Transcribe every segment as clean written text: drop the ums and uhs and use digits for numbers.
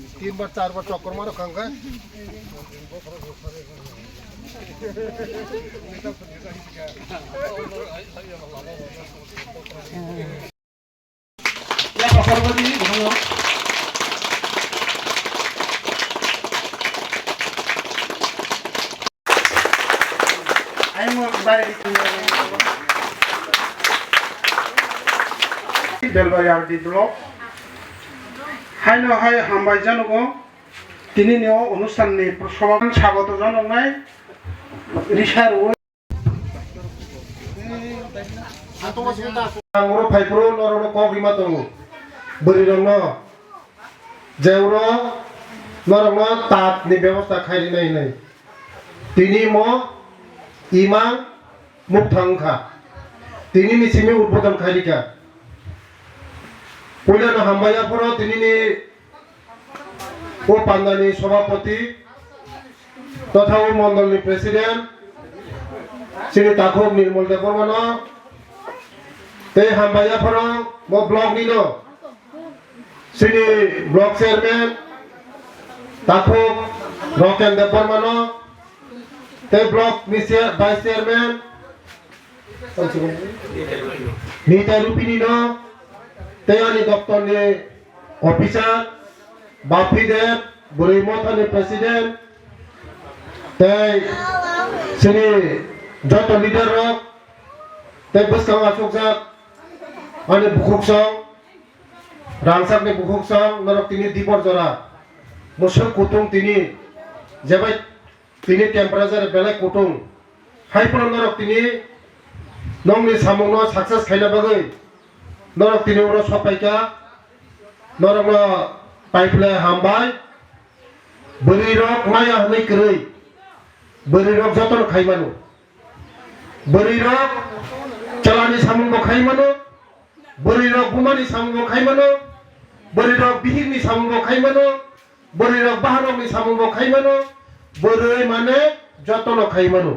3 বার 4 বার চক্কর মারো খাঙ্গা Belbari RD block হাইনো high হামবাই জানুগো তিনি নিও অনুষ্ঠাননি সমান স্বাগত জানাই রিসার angro phaipro norono kogrima tongo borirongno jeuro norongno tat ni ব্যবস্থা খাইরি নাই নাই তিনি mo imang mukthangkha তিনি মিছিমে উদ্বোধন খাইরিকা পয়লানো হামবাইয়া পর তিনি নি ও পান্দানি সভাপতি তথা ও মন্ডলনি প্রেসিডেন্ট শ্রী তাখব নির্মল দেববর্মন ते हामबाया फरो मो ब्लॉक निनो श्री ब्लॉक चेयरमैन ताको रॉकेन देवबर्मन ते ब्लॉक मिसियर वाइस चेयरमैन नीता रूपिनिनो ते अनि दफ्तर ने ऑफिसर बापी देव बुरीमोथानि प्रेसिडेंट ते श्री जत लीडर रॉक ते बसकांग आचुकजाक अनि बुखुकसं रांसाकनि बुखुकसं नरक तिनि दिपर जरा मोसो कुटुं तिनि जेबाय तिनि टेम्पारेचार बेले कुटुं हाइपर नरक तिनि नंनि सामुंनो सक्सेस खायना बागै नरक तिनि उरो सपायका नरक पाइपले हामबाय बोरै रक माया हनै करै बोरै रक जतन खायमानु बोरै रक चलानि सामुंगो खायमानु बोरै रक बुमानि सामुंगो खायमानु बोरै रक बिहिरनि सामुंगो खायमानु बोरै रक बाहारनि सामुंगो खायमानु बोरै माने जतन खायमानु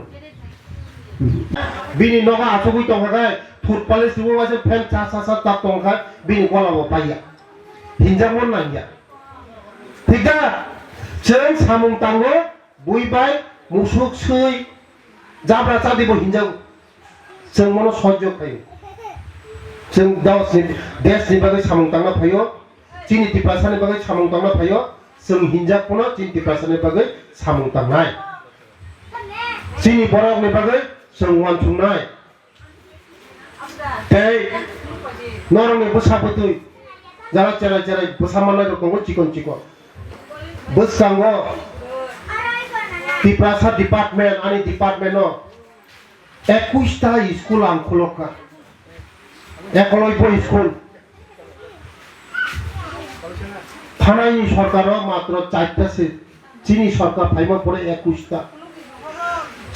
बिनि नगा आथुगै तंखाय फुटबल सिबो वासे फेन सा सा सा ता तंखाय बिनि गलाबो पाइया हिनजामन नांगिया ठीक दा जों सामुं तांगो बुइबाय मुसुक सै जाब्रा जादिबो हिनजाव जों मनो सह्य खायो जों देशनि बागै सामुं तांना फायो चिनि तिप्रासानि बागै सामुं तांना फायो जों हिनजावखौनो चिनि तिप्रासानि बागै सामुं तांनाय चिनि बरकनि बागै जों वानसुंनाय तै नरंनि बोसाबोतै जारा चेराय चेराय बोसामानाय रकमखौ चिकन चिकन बोसांगो तिप्रासा डिपार्टमेंट आनि डिपार्टमेंटनो 21টা স্কুল আংখলকা একলব্য স্কুল থানাই সরকার মাত্র 4টাছে চিনি সরকার ফাইমা পড়ে 21টা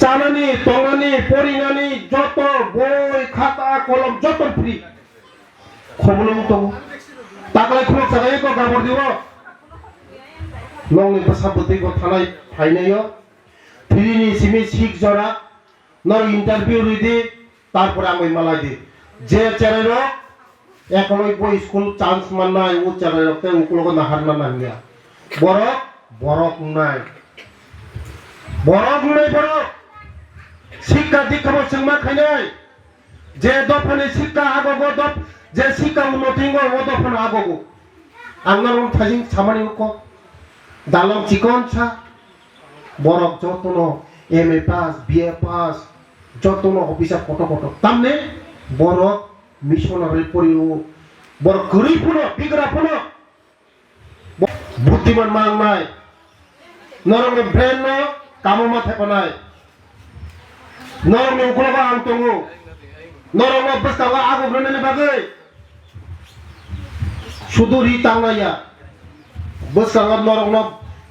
চালানি তলানি পরিনানি যত বই খাতা কলম যত ফ্রি খবলম তো তাকলাই খুব জায়গায় কো গাবর দিব লংনি বসাবতই কো থানাই ফাইনাইও ফ্রিনি সিমি 6 জরা নর ইন্টারভিউ দিদি তারপরে আমি মালাই দি যে চ্যানেল একলব্য স্কুল চান্স মাননাই ও চ্যানেলতে উকলগো নাহার না নাঙ্গিয়া বরক নাই বড় শিক্ষা দীক্ষা বসংমা খাইনাই যে দফানি শিক্ষা আগগো দফ যে শিক্ষা উন্নতিঙ্গ ও দফান আগগো আংনার থাজিং সামানি উক দালং চিকন ছা বরক যতন এমএ পাস বিএ পাস যতন অফিসার কত কত তামনে বড় মিশনারি পরিও বড় গরিবপুনো বিগ্রাপুনো বুদ্ধিমান মাংনাই নরমে ব্রেন ন কামো মাথা কোনাই নরমে উকলবা আংতঙ্গু নরমে বস্তাবা আগো ব্রেননে বাগৈ শুধু রি তাংনায়া বস্তাবা নরমে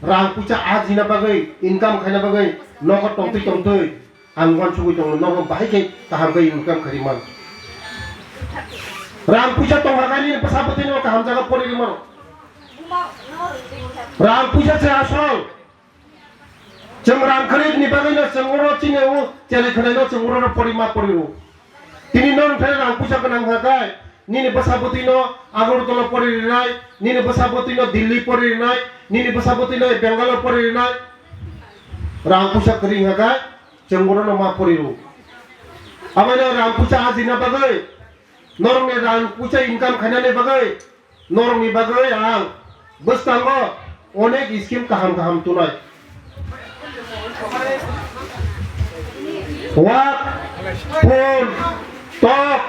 रां पुचा आजिना बागै इनकाम खायना बागै नगद टंतै आंगन सुगै दङ नगद बाहायकै काहामगै इनकाम खारिमान रां पुचा तंगागानि बसाबतिनो काहाम जागा परिमान रां पुचा से आसल जों रां खरिदनि बागैनो जों उरो चिने उ चेले खनायनो जों उरो परिमा परिरो तिनि नन थाय रां पुचा गोनां हागाय nini basapoti no Agartala pori nai nini basapoti no Delhi pori nai nini basapoti no Bangalore pori nai rangpusa kering hagai cenggono no ma pori ru amana rangpusa azina bagai norong ne rangpusa income khana ne bagai norong ni bagai ang bestango onek scheme kaham tunai wak phone top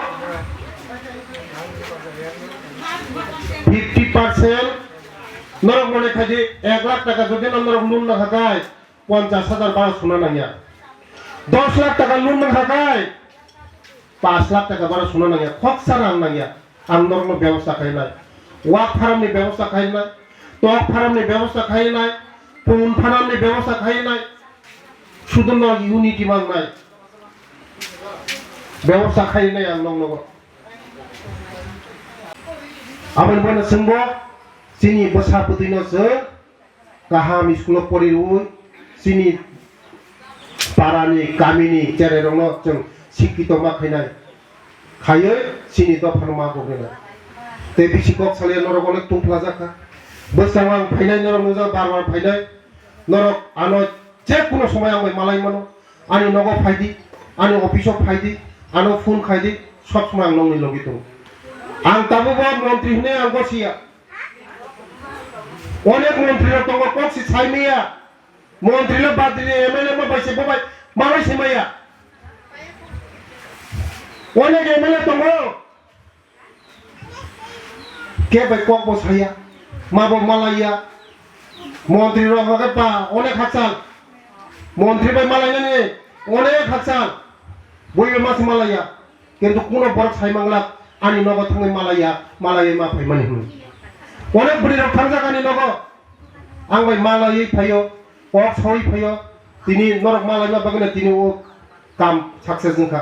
50% norok mone khaji 1 lakh taka jodi norok loan na khagai 50,000 bar suna nangya 10 lakh taka loan na khagai 5 lakh taka bar suna nangya khok sarang nangya ang norok no byabস্থা khainai wak pharam ni byabস্থা khainai top pharam ni byabস্থা khainai phone pharam ni byabস্থা khainai শুধু ন unity মাংনাই ব্যবস্থা খাইনাই আং নং নগর আবার বনে সঙ্গ চিনি বসাপতি ন জ কাহাম স্কুল পড়িউ চিনি পারানি গামিনি চেরে রং जों শিক্ষিত মা খাইনাই খাইয়ে চিনি দফার মা গবেনা তে বিসি কক সালে নরক অনেক তুমফলা জাকা বসাওয়াং ফাইনাই নরক নজা বারবার ফাইনাই নরক আনো যে কোনো সময় আমি মালাই মানো আনি নগ ফাইদি আনি অফিসক ফাইদি আনো ফোন খাইদি সব সময় আং নংনি লগি দं আং তাবো মন্ত্রী হনে আং গসিয়া অনেক মন্ত্রী দङ কক্সি ছাইমিয়া মন্ত্রীল বাদিলে এমএলএ মা বাইসে বাই মারাইছে মাইয়া অনেক এমএলএ দङ কে বাই কক বসাইয়া মাবো মালাইয়া মন্ত্রী রহকে পা অনেক হাসাল মন্ত্রী ভাই মালাইনানি অনেক হাসাল বইবে মাছ মালাইয়া কিন্তু কোন বড় ছাইমাংলা আনি নগ থাঙ্গै মালাইয়া মালাইয়ে মা ফাইমানি হুন অনেক বুড়ি রক্ষার জায়গানি নগ আং ভাই মালাইয়ে ফাইयो কক সই ফাইयो তিনি নরক মালাইমা বাগনে তিনি ও কাম সাকসেস নখা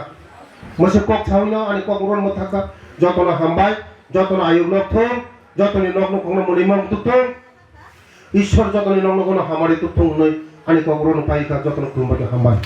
মসে কক ছাউনো আনি কক রন মথাকা যতনা হামবাই যতনা আয়ুগ নথং যতনি নগ্ন কোন মনিমাম তুতং ঈশ্বর যতনি নগ্ন কোন হামারি তুতং নই আনি কক রন পাইকা যতনা কুমবাকে হামবাই